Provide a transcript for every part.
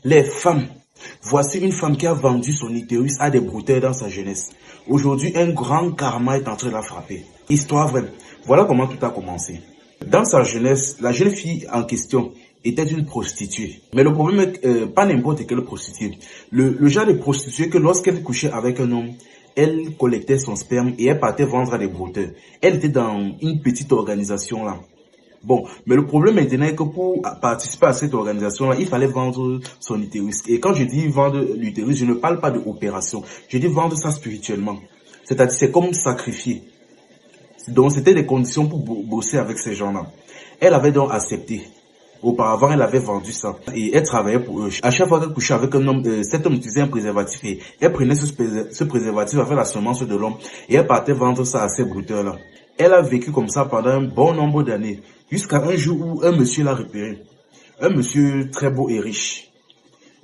Les femmes. Voici une femme qui a vendu son utérus à des brouteurs dans sa jeunesse. Aujourd'hui, un grand karma est en train de la frapper. Histoire vraie. Voilà comment tout a commencé. Dans sa jeunesse, la jeune fille en question était une prostituée. Mais le problème est que pas n'importe quelle prostituée. Le genre de prostituée que lorsqu'elle couchait avec un homme, elle collectait son sperme et elle partait vendre à des brouteurs. Elle était dans une petite organisation là. Bon, mais le problème maintenant est que pour participer à cette organisation-là, il fallait vendre son utérus. Et quand je dis vendre l'utérus, je ne parle pas d'opération. Je dis vendre ça spirituellement. C'est-à-dire, c'est comme sacrifier. Donc, c'était des conditions pour bosser avec ces gens-là. Elle avait donc accepté. Auparavant, elle avait vendu ça. Et elle travaillait pour eux. À chaque fois qu'elle couchait avec un homme, cet homme utilisait un préservatif. Et elle prenait ce préservatif avec la semence de l'homme. Et elle partait vendre ça à ces brouteurs-là. Elle a vécu comme ça pendant un bon nombre d'années. Jusqu'à un jour où un monsieur l'a repéré. Un monsieur très beau et riche.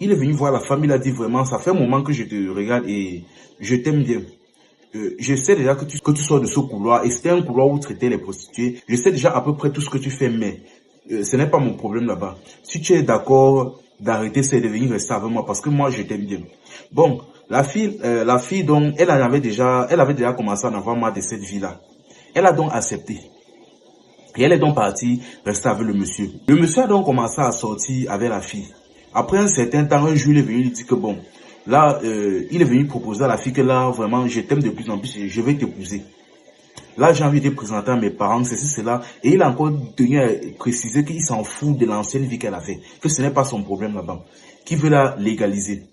Il est venu voir la femme. Il a dit vraiment, ça fait un moment que je te regarde et je t'aime bien. Je sais déjà que tu sors de ce couloir. Et c'était un couloir où traitaient les prostituées. Je sais déjà à peu près tout ce que tu fais, mais ce n'est pas mon problème là-bas. Si tu es d'accord d'arrêter, c'est de venir rester avec moi parce que moi, je t'aime bien. Bon, la fille donc, elle avait déjà commencé à en avoir marre de cette vie-là. Elle a donc accepté. Et elle est donc partie rester avec le monsieur. Le monsieur a donc commencé à sortir avec la fille. Après un certain temps, un jour, il est venu lui dire que bon, là, il est venu proposer à la fille que là, vraiment, je t'aime de plus en plus et je vais t'épouser. Là, j'ai envie de présenter à mes parents, ceci, cela. Et il a encore tenu à préciser qu'il s'en fout de l'ancienne vie qu'elle avait. Que ce n'est pas son problème là-bas. Qu'il veut la légaliser.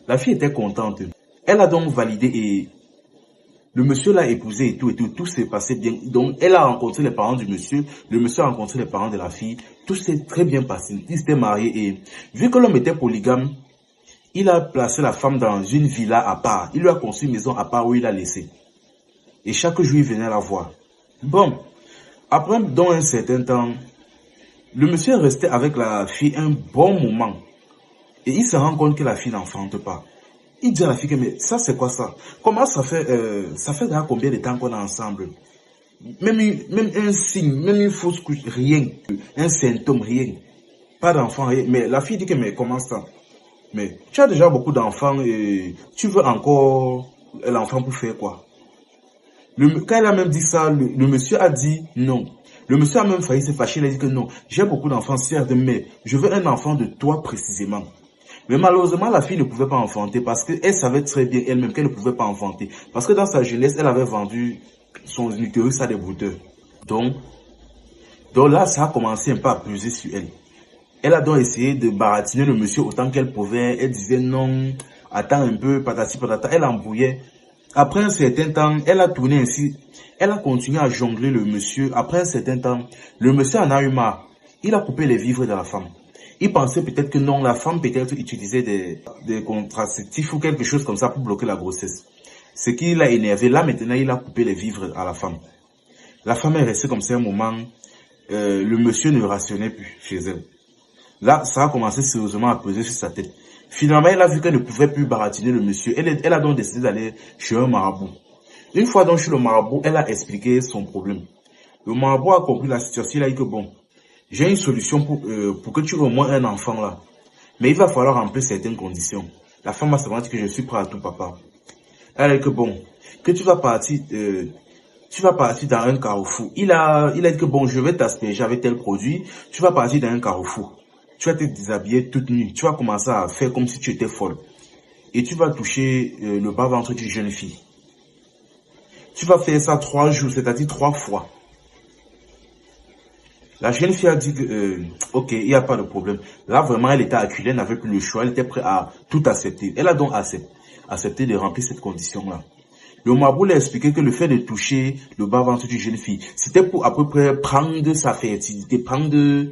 La fille était contente. Elle a donc validé et le monsieur l'a épousé et tout s'est passé bien. Donc, elle a rencontré les parents du monsieur, le monsieur a rencontré les parents de la fille, tout s'est très bien passé. Ils s'étaient mariés et, vu que l'homme était polygame, il a placé la femme dans une villa à part. Il lui a construit une maison à part où il l'a laissé. Et chaque jour, il venait la voir. Bon, après, dans un certain temps, le monsieur est resté avec la fille un bon moment. Et il se rend compte que la fille n'enfante pas. Il dit à la fille que, mais ça c'est quoi ça? Comment ça fait déjà combien de temps qu'on est ensemble? Même un signe, même une fausse couche, rien. Un symptôme, rien. Pas d'enfant, rien. Mais la fille dit que, mais comment ça? Mais tu as déjà beaucoup d'enfants et tu veux encore l'enfant pour faire quoi? Quand elle a même dit ça, le monsieur a dit non. Le monsieur a même failli se fâcher, il a dit que non, j'ai beaucoup d'enfants, certes, mais je veux un enfant de toi précisément. Mais malheureusement, la fille ne pouvait pas enfanter parce qu'elle savait très bien elle-même qu'elle ne pouvait pas enfanter. Parce que dans sa jeunesse, elle avait vendu son utérus à des brouteurs. Donc là, ça a commencé un peu à peser sur elle. Elle a donc essayé de baratiner le monsieur autant qu'elle pouvait. Elle disait non, attends un peu, patati patata. Elle embrouillait. Après un certain temps, elle a tourné ainsi. Elle a continué à jongler le monsieur. Après un certain temps, le monsieur en a eu marre. Il a coupé les vivres de la femme. Il pensait peut-être que non, la femme peut-être utilisait des contraceptifs ou quelque chose comme ça pour bloquer la grossesse. Ce qui l'a énervé. Là maintenant, il a coupé les vivres à la femme. La femme est restée comme ça un moment. Le monsieur ne rationnait plus chez elle. Là, ça a commencé sérieusement à peser sur sa tête. Finalement, elle a vu qu'elle ne pouvait plus baratiner le monsieur. Elle a donc décidé d'aller chez un marabout. Une fois donc chez le marabout, elle a expliqué son problème. Le marabout a compris la situation. Il a dit que bon, j'ai une solution pour que tu aies au moins un enfant là. Mais il va falloir remplir certaines conditions. La femme a seulement dit que je suis prêt à tout, papa. Elle a dit que bon, que tu vas partir dans un carrefour. Il a dit que bon, je vais t'asperger avec tel produit. Tu vas partir dans un carrefour. Tu vas te déshabiller toute nue. Tu vas commencer à faire comme si tu étais folle. Et tu vas toucher le bas-ventre d'une jeune fille. Tu vas faire ça 3 jours, c'est-à-dire 3 fois. La jeune fille a dit que, ok, il n'y a pas de problème. Là, vraiment, elle était acculée, elle n'avait plus le choix, elle était prête à tout accepter. Elle a donc accepté de remplir cette condition-là. Le marabout lui a expliqué que le fait de toucher le bas-ventre d'une jeune fille, c'était pour à peu près prendre sa fertilité, prendre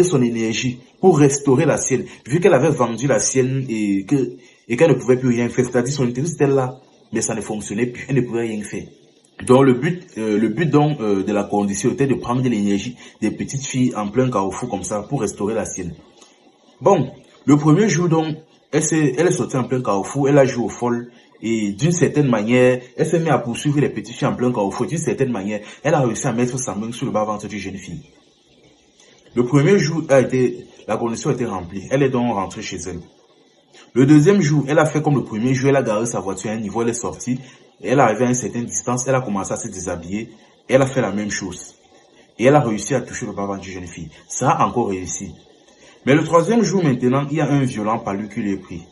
son énergie pour restaurer la sienne. Vu qu'elle avait vendu la sienne et qu'elle ne pouvait plus rien faire, c'est-à-dire son intérêt était là, mais ça ne fonctionnait plus, elle ne pouvait rien faire. Donc le but donc de la condition était de prendre de l'énergie des petites filles en plein carrefour comme ça pour restaurer la sienne. Bon, le premier jour donc, elle est sortie en plein carrefour, elle a joué au folle et d'une certaine manière, elle s'est mise à poursuivre les petites filles en plein carrefour. D'une certaine manière, elle a réussi à mettre sa main sur le bas-ventre d'une jeune fille. Le premier jour a été La condition était remplie. Elle est donc rentrée chez elle. Le deuxième jour, elle a fait comme le premier jour. Elle a garé sa voiture à un niveau. Elle est sortie. Et elle est arrivée à une certaine distance. Elle a commencé à se déshabiller. Elle a fait la même chose. Et elle a réussi à toucher le bas-ventre d'une jeune fille. Ça a encore réussi. Mais le troisième jour maintenant, il y a un violent palu qui lui est pris.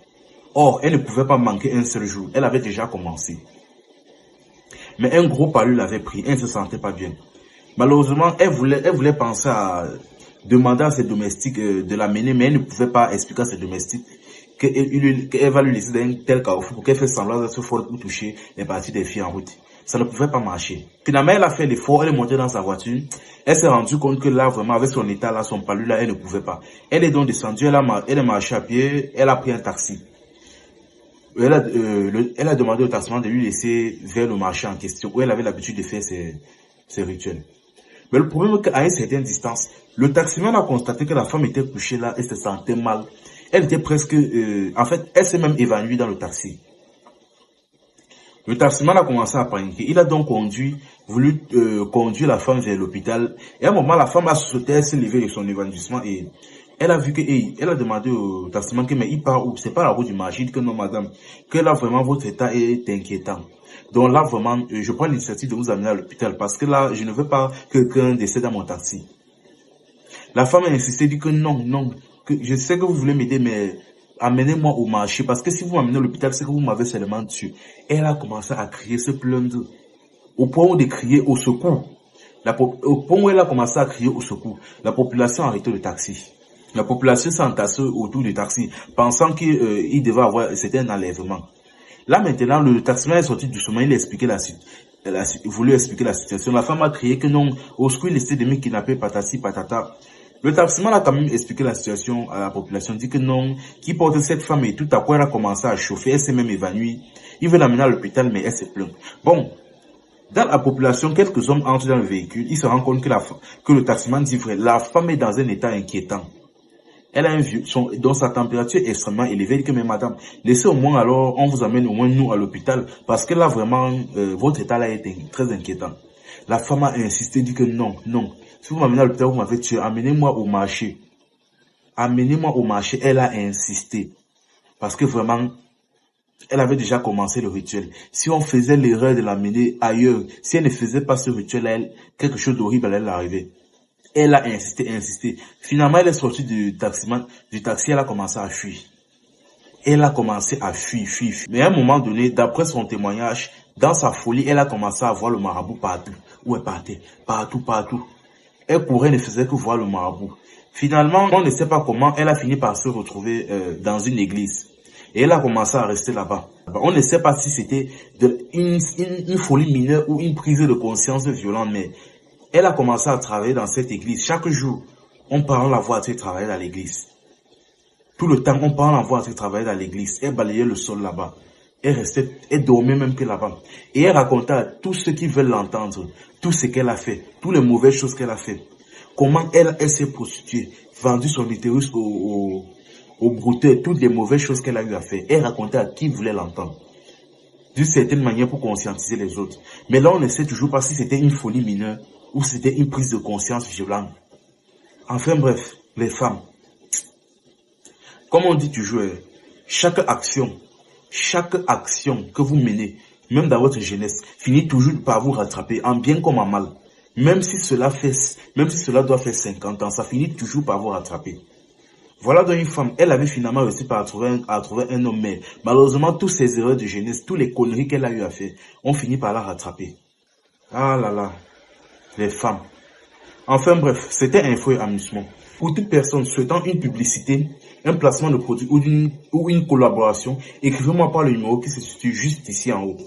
Or, elle ne pouvait pas manquer un seul jour. Elle avait déjà commencé. Mais un gros palu l'avait pris. Elle ne se sentait pas bien. Malheureusement, elle voulait penser à demander à ses domestiques de l'amener, mais elle ne pouvait pas expliquer à ses domestiques qu'elle va lui laisser dans un tel carrefour pour qu'elle fasse semblant d'être folle pour toucher les parties des filles en route. Ça ne pouvait pas marcher. Finalement, elle a fait l'effort, elle est montée dans sa voiture. Elle s'est rendue compte que là, vraiment, avec son état là, son palu là, elle ne pouvait pas. Elle est donc descendue, elle est marchée à pied, elle a pris un taxi. Elle a demandé au taximan de lui laisser vers le marché en question, où elle avait l'habitude de faire ses rituels. Mais le problème est qu'à une certaine distance, le taximan a constaté que la femme était couchée là et se sentait mal. Elle était presque... en fait, elle s'est même évanouie dans le taxi. Le taximan a commencé à paniquer. Il a donc voulu conduire la femme vers l'hôpital. Et à un moment, la femme a sauté, elle s'est levée de son évanouissement et elle a vu que... elle a demandé au taximan que mais il part où? C'est pas la route du marché. Il dit que non, madame, que là, vraiment, votre état est inquiétant. Donc là, vraiment, je prends l'initiative de vous amener à l'hôpital parce que là, je ne veux pas que quelqu'un décède dans mon taxi. La femme a insisté, dit que non, que je sais que vous voulez m'aider, mais amenez-moi au marché parce que si vous m'amenez à l'hôpital, c'est que vous m'avez seulement tué. Elle a commencé à crier, se plaindre, au point de crier au secours. Au point où elle a commencé à crier au secours, la population a arrêté le taxi. La population s'est entassée autour du taxi, pensant qu'il devait avoir, c'était un enlèvement. Là, maintenant, le taximan est sorti doucement, il a expliqué il voulait expliquer la situation. La femme a crié que non, au secours, il essaie de me kidnapper, patati, patata. Le taximan a quand même expliqué la situation à la population, dit que non, qui porte cette femme et tout à coup, elle a commencé à chauffer, elle s'est même évanouie. Il veut l'amener à l'hôpital, mais elle se plaint. Bon, dans la population, quelques hommes entrent dans le véhicule, ils se rendent compte que le taximan dit vrai, la femme est dans un état inquiétant. Elle a dont sa température est extrêmement élevée. Elle dit que, mais madame, laissez au moins alors, on vous amène au moins nous à l'hôpital. Parce que là, vraiment, votre état là est très inquiétant. La femme a insisté, dit que non. Si vous m'amenez à l'hôpital, vous m'avez tué. Amenez-moi au marché. Amenez-moi au marché. Elle a insisté. Parce que vraiment, elle avait déjà commencé le rituel. Si on faisait l'erreur de l'amener ailleurs, si elle ne faisait pas ce rituel-là, quelque chose d'horrible allait l'arriver. Elle a insisté. Finalement, elle est sortie du taxi, elle a commencé à fuir. Elle a commencé à fuir. Mais à un moment donné, d'après son témoignage, dans sa folie, elle a commencé à voir le marabout partout. Où elle partait? Partout. Elle courait, ne faisait que voir le marabout. Finalement, on ne sait pas comment, elle a fini par se retrouver dans une église. Et elle a commencé à rester là-bas. On ne sait pas si c'était une folie mineure ou une prise de conscience violente, mais elle a commencé à travailler dans cette église. Chaque jour, on part la voir travailler dans l'église. Tout le temps, on part la voir travailler dans l'église. Elle balayait le sol là-bas. Elle dormait même que là-bas. Et elle racontait à tous ceux qui veulent l'entendre, tout ce qu'elle a fait, toutes les mauvaises choses qu'elle a fait. Comment elle s'est prostituée, vendu son utérus au brouteur, toutes les mauvaises choses qu'elle a eu à faire. Elle racontait à qui voulait l'entendre. D'une certaine manière pour conscientiser les autres. Mais là, on ne sait toujours pas si c'était une folie mineure ou c'était une prise de conscience violente. Enfin bref, les femmes. Comme on dit toujours, chaque action que vous menez, même dans votre jeunesse, finit toujours par vous rattraper, en bien comme en mal. Même si cela doit faire 50 ans, ça finit toujours par vous rattraper. Voilà donc une femme, elle avait finalement réussi à trouver un homme, mais malheureusement, toutes ces erreurs de jeunesse, toutes les conneries qu'elle a eu à faire, ont fini par la rattraper. Ah là là, les femmes. Enfin bref, c'était info et amusement. Pour toute personne souhaitant une publicité, un placement de produit ou une collaboration, écrivez-moi par le numéro qui se situe juste ici en haut.